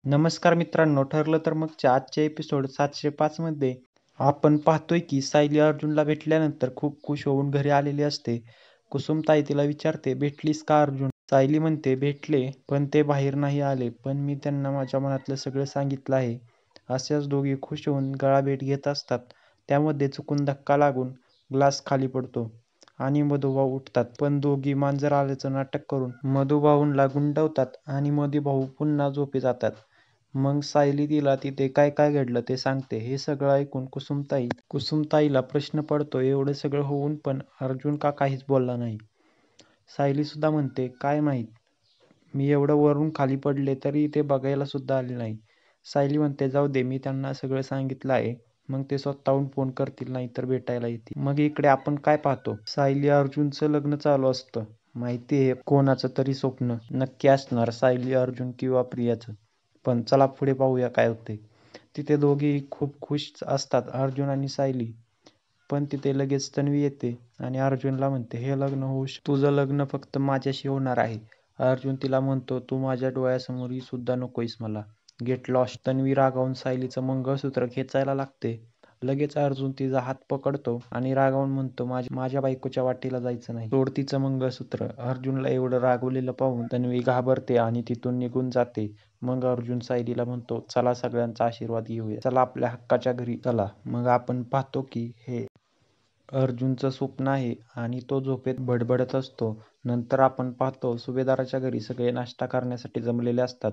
नमस्कार मित्रांनो, ठरलं तर मगच्या आजच्या एपिसोड 705 मध्ये आपण पाहतोय की सायली अर्जुनला भेटल्यानंतर खूप खुश होऊन घरी आलेली असते. कुसुमताई तिला विचारते, भेटलीस का अर्जुन? सायली म्हणते, भेटले, पण ते बाहेर नाही आले, पण मी त्यांना माझ्या मनातलं सगळं सांगितलं आहे. अशाच दोघी खुश होऊन गळाभेट घेत असतात. त्यामध्ये चुकून धक्का लागून ग्लास खाली पडतो आणि मधुभाऊ उठतात, पण दोघी मांजर आल्याचं नाटक करून मधुभाऊंना गुंडवतात आणि मधुभाऊ पुन्हा झोपी जातात. मग सायली तिला तिथे काय काय घडलं ते सांगते. हे सगळं ऐकून कुसुमताईला प्रश्न पडतो, एवढं सगळं होऊन पण अर्जुन का काहीच बोलला नाही. सायली सुद्धा म्हणते, काय माहीत, मी एवढं वरून खाली पडले तरी ते बघायला सुद्धा आले नाही. सायली म्हणते, जाऊ दे, मी त्यांना सगळं सांगितलं आहे, मग ते स्वतःहून फोन करतील, नाही तर भेटायला येतील. मग इकडे आपण काय पाहतो, सायली अर्जुनचं लग्न चालू असतं. माहिती आहे कोणाचं तरी स्वप्न नक्की असणार, सायली, अर्जुन किंवा प्रियाचं. पण चला पुढे पाहूया काय होते. तिथे दोघेही खूप खुश असतात, अर्जुन आणि सायली. पण तिथे लगेच तन्वी येते आणि अर्जुनला म्हणते, हे लग्न तुझं लग्न फक्त माझ्याशी होणार आहे. अर्जुन तिला म्हणतो, तू माझ्या डोळ्यासमोर सुद्धा नकोयस मला. Get lost. तन्वी रागावून सायलीचं मंगळसूत्र खेचायला लागते. लगेच अर्जुन तिचा हात पकडतो आणि रागावून म्हणतो, माझ्या बायकोच्या वाटेला जायचं नाही, सोड तिचं मंगळसूत्र. अर्जुनला एवढं रागवलेलं पाहून तन्वी घाबरते आणि तिथून निघून जाते. मग अर्जुन सायलीला म्हणतो, चला सगळ्यांचा आशीर्वाद घेऊया, चला आपल्या हक्काच्या घरी चला. मग आपण पाहतो की हे अर्जुनचं स्वप्न आहे आणि तो झोपेत बडबडत असतो. नंतर आपण पाहतो सुभेदाराच्या घरी सगळे नाश्ता करण्यासाठी जमलेले असतात.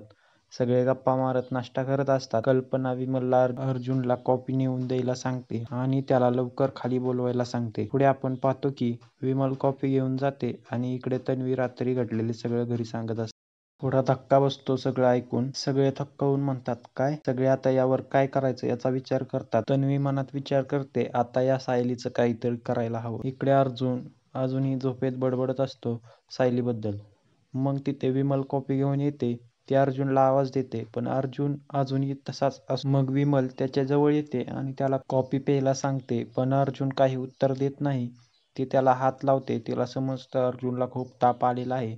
सगळे गप्पा मारत नाश्ता करत असतात. कल्पना विमलला अर्जुनला कॉफी नेऊन द्यायला सांगते आणि त्याला लवकर खाली बोलवायला सांगते. पुढे आपण पाहतो की विमल कॉफी घेऊन जाते आणि इकडे तन्वी रात्री घडलेले सगळं घरी सांगत असते. थोडा धक्का बसतो सगळं ऐकून. सगळे थक्क होऊन म्हणतात, काय? सगळे आता यावर काय करायचं याचा विचार करतात. तन्वी मनात विचार करते, आता या सायलीचं काहीतरी करायला हवं. इकडे अर्जुन अजूनही झोपेत बडबडत असतो सायलीबद्दल. मग तिथे विमल कॉफी घेऊन येते. ती अर्जुनला आवाज देते, पण अर्जुन अजूनही तसाच असतो. मग विमल त्याच्या जवळ येते आणि त्याला कॉफी प्यायला सांगते, पण अर्जुन काही उत्तर देत नाही. ती त्याला हात लावते. तिला समजतं अर्जुनला खूप ताप आलेला आहे.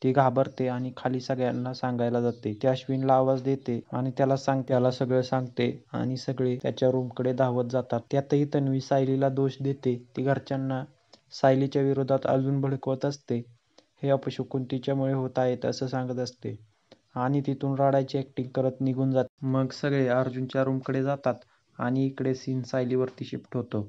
ती घाबरते आणि खाली सगळ्यांना सांगायला जाते. ती अश्विनला आवाज देते आणि त्याला सगळं सांगते आणि सगळे त्याच्या रूमकडे धावत जातात. त्यातही तन्वी सायलीला दोष देते. ती घरच्यांना सायलीच्या विरोधात अजून भडकवत असते. हे अपशकुन तिच्यामुळे होत आहेत असं सांगत असते आणि तिथून रडायची ऍक्टिंग करत निघून जाते. मग सगळे अर्जुनच्या रूमकडे जातात आणि इकडे सीन सायलीवरती शिफ्ट होतो.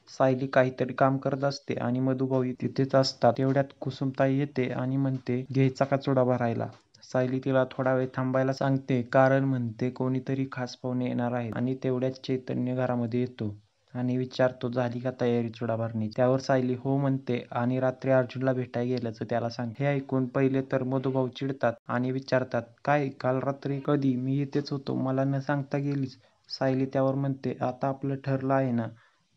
सायली काहीतरी काम करत असते आणि मधुभाऊ तिथेच असतात. तेवढ्यात कुसुमताई येते आणि म्हणते, घ्यायचा का चुडा भरायला? सायली तिला थोडा वेळ थांबायला सांगते, कारण म्हणते कोणीतरी खास पाहुणे येणार आहेत. आणि तेवढ्यात चैतन्य घरामध्ये येतो आणि विचारतो, झाली का तयारी चुडा भरण्याची? त्यावर सायली हो म्हणते आणि रात्री अर्जुनला भेटायला गेल्याचं त्याला सांगते. हे ऐकून पहिले तर मधुभाऊ चिडतात आणि विचारतात, काय काल रात्री? कधी? मी इथेच होतो, मला न सांगता गेलीस? सायली त्यावर म्हणते, आता आपलं ठरलं आहे ना,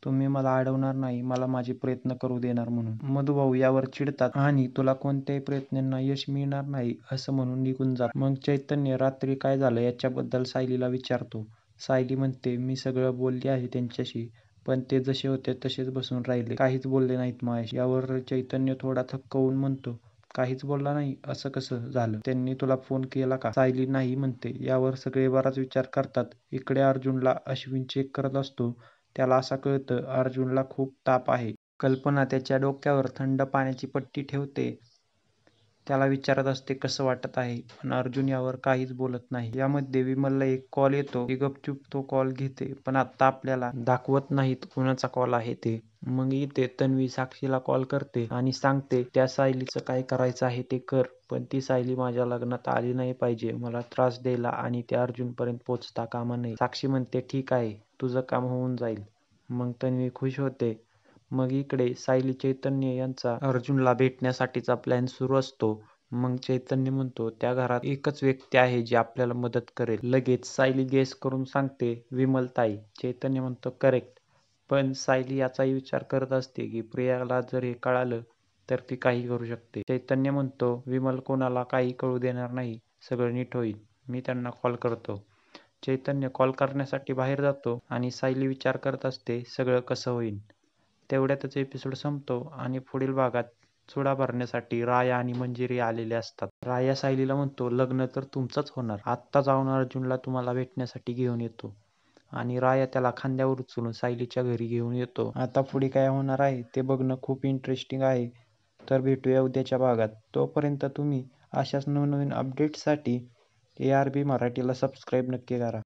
तुम्ही मला अडवणार नाही, मला माझे प्रयत्न करू देणार म्हणून. मधुभाऊ यावर चिडतात आणि तुला कोणत्याही प्रयत्नांना यश मिळणार नाही असं म्हणून निघून जातात. मग चैतन्य रात्री काय झालं याच्याबद्दल सायलीला विचारतो. सायली म्हणते, मी सगळं बोलली आहे त्यांच्याशी, पण ते जसे होते तसेच बसून राहिले, काहीच बोलले नाहीत माझ्याशी. यावर चैतन्य थोडा थक्क होऊन म्हणतो, काहीच बोलला नाही? असं कसं झालं? त्यांनी तुला फोन केला का? सायली नाही म्हणते. यावर सगळे बराच विचार करतात. इकडे अर्जुनला अश्विन चेक करत असतो. त्याला असं कळतं अर्जुनला खूप ताप आहे. कल्पना त्याच्या डोक्यावर थंड पाण्याची पट्टी ठेवते. त्याला विचारत असते कसं वाटत आहे, पण अर्जुन यावर काहीच बोलत नाही. यामध्ये विमलला एक कॉल येतो. ती गपचूप तो कॉल घेते, पण आता आपल्याला दाखवत नाहीत कुणाचा कॉल आहे ते. मग इथे तन्वी साक्षीला कॉल करते आणि सांगते, त्या सायलीचं काय करायचं आहे ते कर, पण ती सायली माझ्या लग्नात आली नाही पाहिजे, मला त्रास द्यायला आणि त्या अर्जुनपर्यंत पोहोचता कामा नये. साक्षी म्हणते, ठीक आहे, तुझं काम होऊन जाईल. मग तन्वी खुश होते. मग इकडे सायली चैतन्य यांचा अर्जुनला भेटण्यासाठीचा प्लॅन सुरू असतो. मग चैतन्य म्हणतो, त्या घरात एकच व्यक्ती आहे जी आपल्याला मदत करेल. लगेच सायली गेस करून सांगते, विमलताई. चैतन्य म्हणतो, करेक्ट. पण सायली याचाही विचार करत असते की प्रियाला जर हे कळालं तर ती काही करू शकते. चैतन्य म्हणतो, विमल कोणाला काही कळू देणार नाही, सगळं नीट होईल, मी त्यांना कॉल करतो. चैतन्य कॉल करण्यासाठी बाहेर जातो आणि सायली विचार करत असते सगळं कसं होईल. तेवढ्यातच एपिसोड संपतो आणि पुढील भागात चुडा भरण्यासाठी राया आणि मंजिरी आलेले असतात. राया सायलीला म्हणतो, लग्न तर तुमचंच होणार. आत्ता जाऊन अर्जुनला तुम्हाला भेटण्यासाठी घेऊन येतो. आणि राया त्याला खांद्यावर उचलून सायलीच्या घरी घेऊन येतो. आता पुढे काय होणार आहे ते बघणं खूप इंटरेस्टिंग आहे. तर भेटूया उद्याच्या भागात. तोपर्यंत तुम्ही अशाच नवनवीन अपडेट्ससाठी ARB मराठीला सबस्क्राईब नक्की करा.